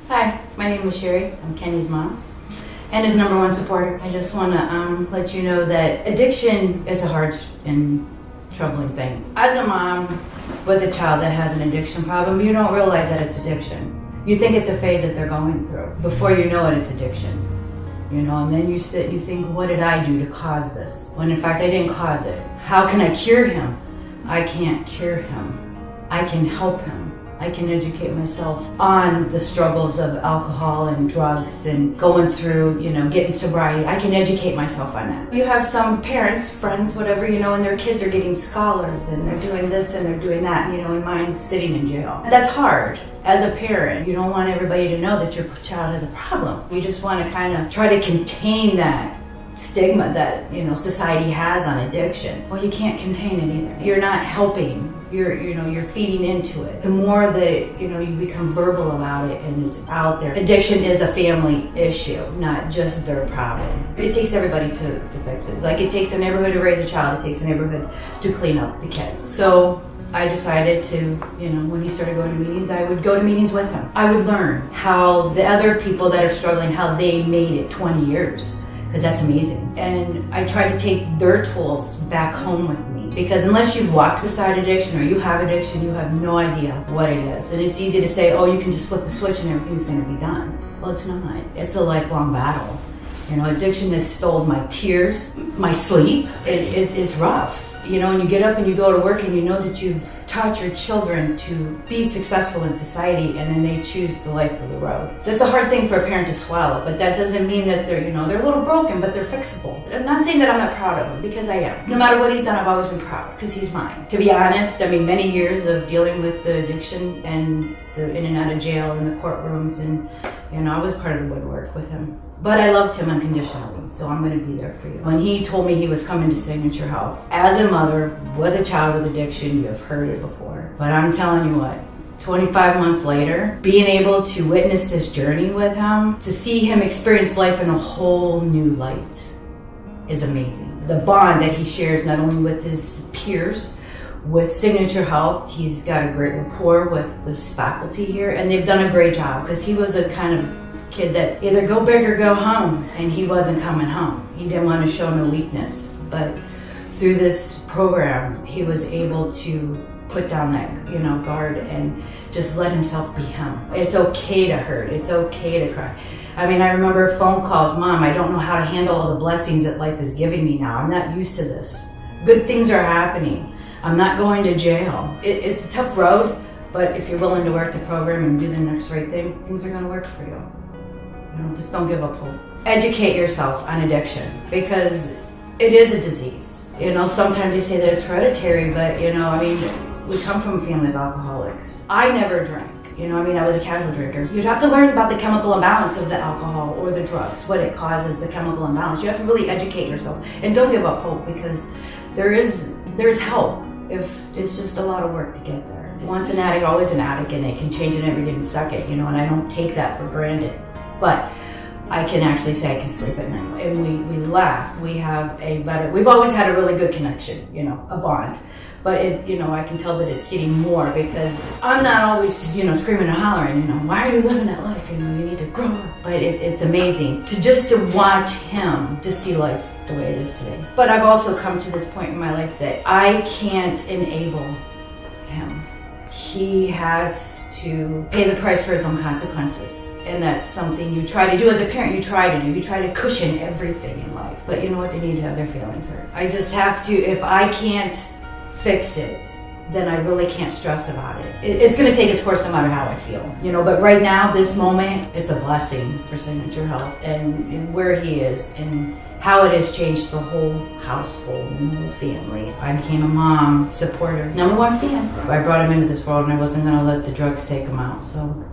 Hi, my name is Cheri. I'm Kenny's mom and his number one supporter. I just want to let you know that addiction is a hard and troubling thing. As a mom with a child that has an addiction problem, you don't realize that it's addiction. You think it's a phase that they're going through. Before you know it, it's addiction. And then you sit and you think, what did I do to cause this? When in fact, I didn't cause it. How can I cure him? I can't cure him. I can help him. I can educate myself on the struggles of alcohol and drugs and going through, getting sobriety. I can educate myself on that. You have some parents, friends, whatever, and their kids are getting scholars and they're doing this and they're doing that, and mine's sitting in jail. That's hard. As a parent, you don't want everybody to know that your child has a problem. You just want to kind of try to contain that stigma that, society has on addiction. Well, you can't contain it either. You're not helping. You're feeding into it. The more that, you become verbal about it and it's out there. Addiction is a family issue, not just their problem. It takes everybody to fix it. Like it takes a neighborhood to raise a child. It takes a neighborhood to clean up the kids. So I decided to, when he started going to meetings, I would go to meetings with him. I would learn how the other people that are struggling, how they made it 20 years, because that's amazing. And I try to take their tools back home with me. Because unless you've walked beside addiction or you have addiction, you have no idea what it is. And it's easy to say, oh, you can just flip the switch and everything's gonna be done. Well, it's not. It's a lifelong battle. Addiction has stolen my tears, my sleep. It's rough. And you get up and you go to work and you know that you've taught your children to be successful in society and then they choose the life of the road. That's a hard thing for a parent to swallow, but that doesn't mean that they're a little broken, but they're fixable. I'm not saying that I'm not proud of him, because I am. No matter what he's done, I've always been proud, because he's mine. To be honest, many years of dealing with the addiction and the in and out of jail and the courtrooms, and I was part of the woodwork with him. But I loved him unconditionally, so I'm going to be there for you. When he told me he was coming to Signature Health, as a mother with a child with addiction, you have heard it before. But I'm telling you what, 25 months later, being able to witness this journey with him, to see him experience life in a whole new light is amazing. The bond that he shares not only with his peers, with Signature Health, he's got a great rapport with this faculty here, and they've done a great job, because he was a kind of kid that either go big or go home, and he wasn't coming home. He didn't want to show no weakness, but through this program, he was able to put down that guard and just let himself be him. It's okay to hurt. It's okay to cry. I remember phone calls, Mom, I don't know how to handle all the blessings that life is giving me now. I'm not used to this. Good things are happening. I'm not going to jail. It's a tough road, but if you're willing to work the program and do the next right thing, things are going to work for you. Just don't give up hope. Educate yourself on addiction, because it is a disease. Sometimes they say that it's hereditary, but we come from a family of alcoholics. I never drank. I was a casual drinker. You'd have to learn about the chemical imbalance of the alcohol or the drugs, what it causes, the chemical imbalance. You have to really educate yourself, and don't give up hope, because there is help. If it's just a lot of work to get there. Once an addict, always an addict, and it can change in every given second. And I don't take that for granted. But I can actually say I can sleep at night, and we laugh. We've always had a really good connection, a bond. But I can tell that it's getting more, because I'm not always, screaming and hollering, why are you living that life? You need to grow up. But it's amazing to watch him, to see life the way it is today. But I've also come to this point in my life that I can't enable him. He has to pay the price for his own consequences. And that's something you try to do as a parent. You try to cushion everything in life. But you know what? They need to have their feelings hurt. I just have to, if I can't fix it, then I really can't stress about it. It's going to take its course no matter how I feel. But right now, this moment, it's a blessing for Signature Health and where he is and how it has changed the whole household and the whole family. I became a mom, supporter, number one fan. I brought him into this world, and I wasn't going to let the drugs take him out. So